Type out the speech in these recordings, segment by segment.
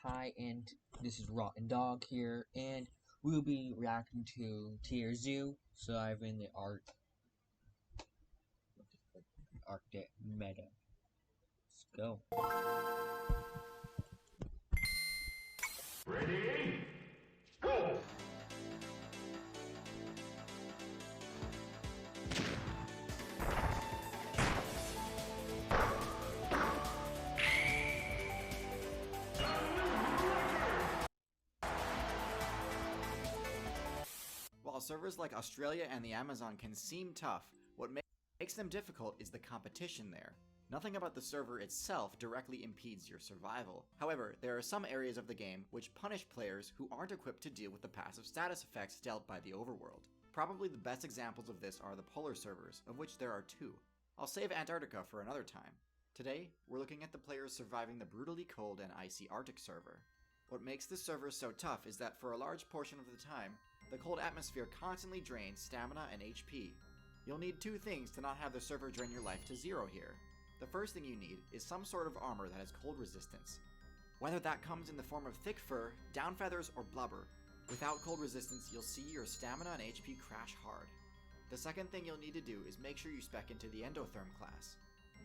Hi, and this is Rotten Dog here, and we'll be reacting to TierZoo. So I've in the Arctic meta. Let's go. Ready? Go! While servers like Australia and the Amazon can seem tough, what makes them difficult is the competition there. Nothing about the server itself directly impedes your survival. However, there are some areas of the game which punish players who aren't equipped to deal with the passive status effects dealt by the overworld. Probably the best examples of this are the polar servers, of which there are two. I'll save Antarctica for another time. Today, we're looking at the players surviving the brutally cold and icy Arctic server. What makes this server so tough is that for a large portion of the time, the cold atmosphere constantly drains stamina and HP. You'll need two things to not have the server drain your life to zero here. The first thing you need is some sort of armor that has cold resistance. Whether that comes in the form of thick fur, down feathers, or blubber, without cold resistance you'll see your stamina and HP crash hard. The second thing you'll need to do is make sure you spec into the endotherm class.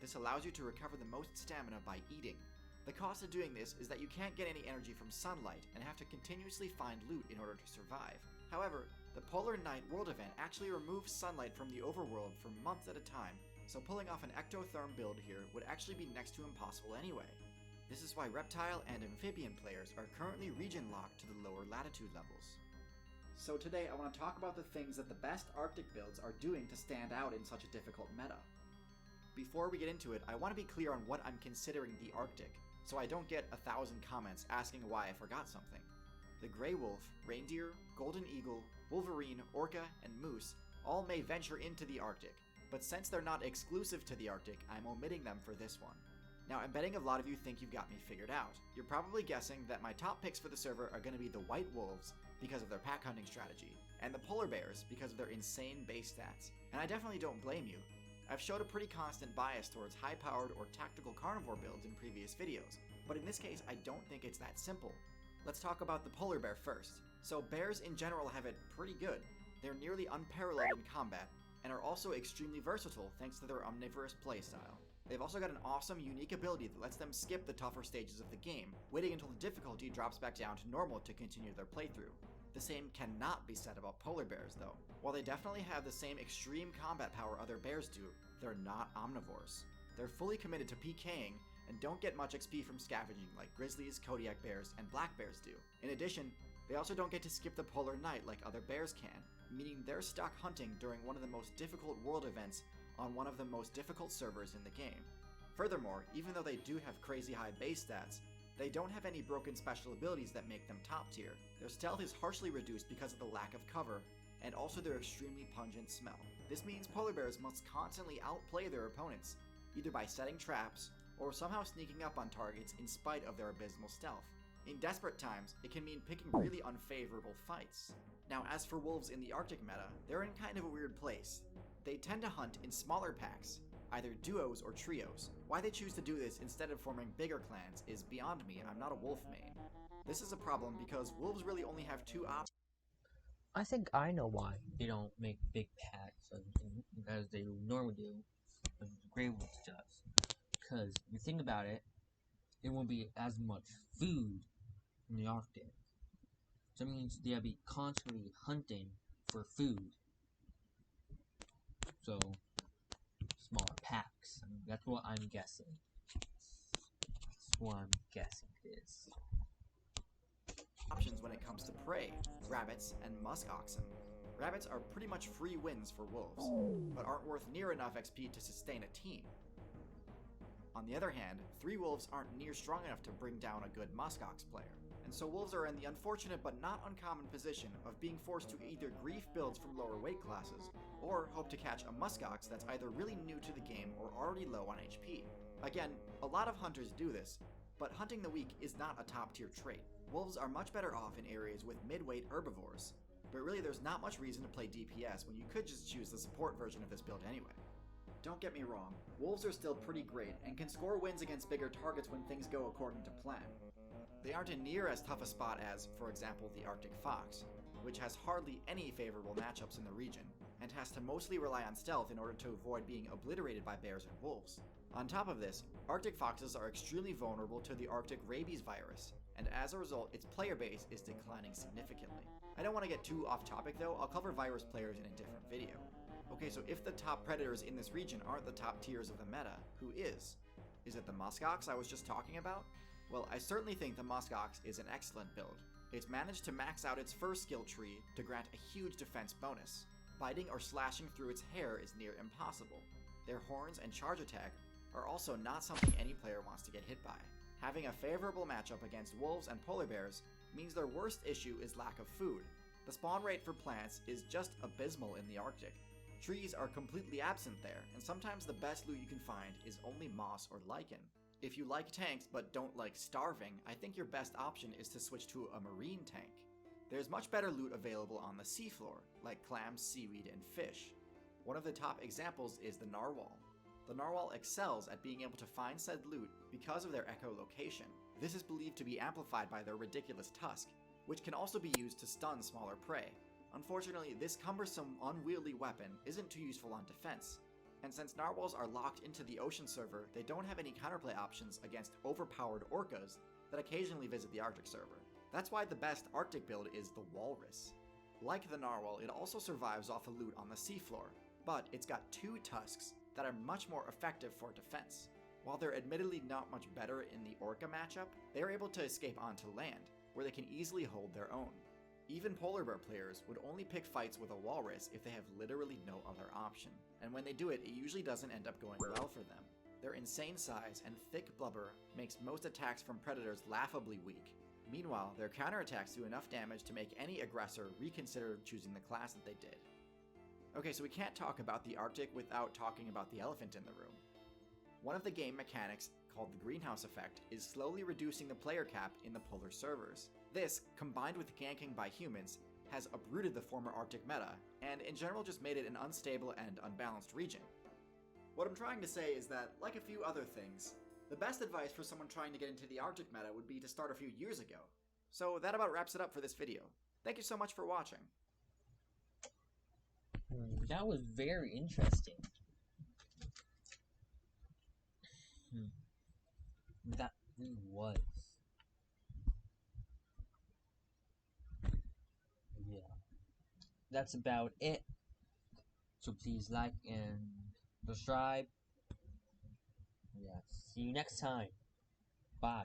This allows you to recover the most stamina by eating. The cost of doing this is that you can't get any energy from sunlight and have to continuously find loot in order to survive. However, the Polar Night World event actually removes sunlight from the overworld for months at a time, so pulling off an ectotherm build here would actually be next to impossible anyway. This is why reptile and amphibian players are currently region locked to the lower latitude levels. So today I want to talk about the things that the best Arctic builds are doing to stand out in such a difficult meta. Before we get into it, I want to be clear on what I'm considering the Arctic, so I don't get 1,000 comments asking why I forgot something. The gray wolf, reindeer, golden eagle, wolverine, orca, and moose all may venture into the Arctic, but since they're not exclusive to the Arctic, I'm omitting them for this one. Now, I'm betting a lot of you think you've got me figured out. You're probably guessing that my top picks for the server are going to be the white wolves because of their pack hunting strategy, and the polar bears because of their insane base stats. And I definitely don't blame you. I've showed a pretty constant bias towards high-powered or tactical carnivore builds in previous videos, but in this case I don't think it's that simple. Let's talk about the polar bear first. So bears in general have it pretty good. They're nearly unparalleled in combat, and are also extremely versatile thanks to their omnivorous playstyle. They've also got an awesome, unique ability that lets them skip the tougher stages of the game, waiting until the difficulty drops back down to normal to continue their playthrough. The same cannot be said about polar bears though. While they definitely have the same extreme combat power other bears do, they're not omnivores. They're fully committed to PKing and don't get much XP from scavenging like grizzlies, Kodiak bears, and black bears do. In addition, they also don't get to skip the polar night like other bears can, meaning they're stuck hunting during one of the most difficult world events on one of the most difficult servers in the game. Furthermore, even though they do have crazy high base stats, they don't have any broken special abilities that make them top tier. Their stealth is harshly reduced because of the lack of cover, and also their extremely pungent smell. This means polar bears must constantly outplay their opponents, either by setting traps, or somehow sneaking up on targets in spite of their abysmal stealth. In desperate times, it can mean picking really unfavorable fights. Now, as for wolves in the Arctic meta, they're in kind of a weird place. They tend to hunt in smaller packs, either duos or trios. Why they choose to do this instead of forming bigger clans is beyond me. I'm not a wolf main. This is a problem because wolves really only have two options. I think I know why they don't make big packs as they normally do, as the Grey Wolf does. Because if you think about it, there won't be as much food in the Arctic. So that means they'll be constantly hunting for food. So, smaller packs. I mean, that's what I'm guessing. That's what I'm guessing it is. Options when it comes to prey, rabbits and musk oxen. Rabbits are pretty much free wins for wolves, but aren't worth near enough XP to sustain a team. On the other hand, 3 wolves aren't near strong enough to bring down a good muskox player, and so wolves are in the unfortunate but not uncommon position of being forced to either grief builds from lower weight classes, or hope to catch a muskox that's either really new to the game or already low on HP. Again, a lot of hunters do this, but hunting the weak is not a top tier trait. Wolves are much better off in areas with mid-weight herbivores, but really there's not much reason to play DPS when you could just choose the support version of this build anyway. Don't get me wrong, wolves are still pretty great and can score wins against bigger targets when things go according to plan. They aren't in near as tough a spot as, for example, the Arctic fox, which has hardly any favorable matchups in the region, and has to mostly rely on stealth in order to avoid being obliterated by bears and wolves. On top of this, Arctic foxes are extremely vulnerable to the Arctic rabies virus, and as a result, its player base is declining significantly. I don't want to get too off topic though, I'll cover virus players in a different video. Okay, so if the top predators in this region aren't the top tiers of the meta, who is? Is it the muskox I was just talking about? Well, I certainly think the muskox is an excellent build. It's managed to max out its first skill tree to grant a huge defense bonus. Biting or slashing through its hair is near impossible. Their horns and charge attack are also not something any player wants to get hit by. Having a favorable matchup against wolves and polar bears means their worst issue is lack of food. The spawn rate for plants is just abysmal in the Arctic. Trees are completely absent there, and sometimes the best loot you can find is only moss or lichen. If you like tanks but don't like starving, I think your best option is to switch to a marine tank. There's much better loot available on the seafloor, like clams, seaweed, and fish. One of the top examples is the narwhal. The narwhal excels at being able to find said loot because of their echolocation. This is believed to be amplified by their ridiculous tusk, which can also be used to stun smaller prey. Unfortunately, this cumbersome, unwieldy weapon isn't too useful on defense, and since narwhals are locked into the ocean server, they don't have any counterplay options against overpowered orcas that occasionally visit the Arctic server. That's why the best Arctic build is the walrus. Like the narwhal, it also survives off of loot on the seafloor, but it's got two tusks that are much more effective for defense. While they're admittedly not much better in the orca matchup, they're able to escape onto land, where they can easily hold their own. Even polar bear players would only pick fights with a walrus if they have literally no other option, and when they do it, it usually doesn't end up going well for them. Their insane size and thick blubber makes most attacks from predators laughably weak. Meanwhile, their counterattacks do enough damage to make any aggressor reconsider choosing the class that they did. Okay, so we can't talk about the Arctic without talking about the elephant in the room. One of the game mechanics, called the greenhouse effect, is slowly reducing the player cap in the polar servers. This, combined with ganking by humans, has uprooted the former Arctic meta, and in general just made it an unstable and unbalanced region. What I'm trying to say is that, like a few other things, the best advice for someone trying to get into the Arctic meta would be to start a few years ago. So that about wraps it up for this video. Thank you so much for watching. That was very interesting. That really was. Yeah. That's about it. So please like and subscribe. Yeah. See you next time. Bye.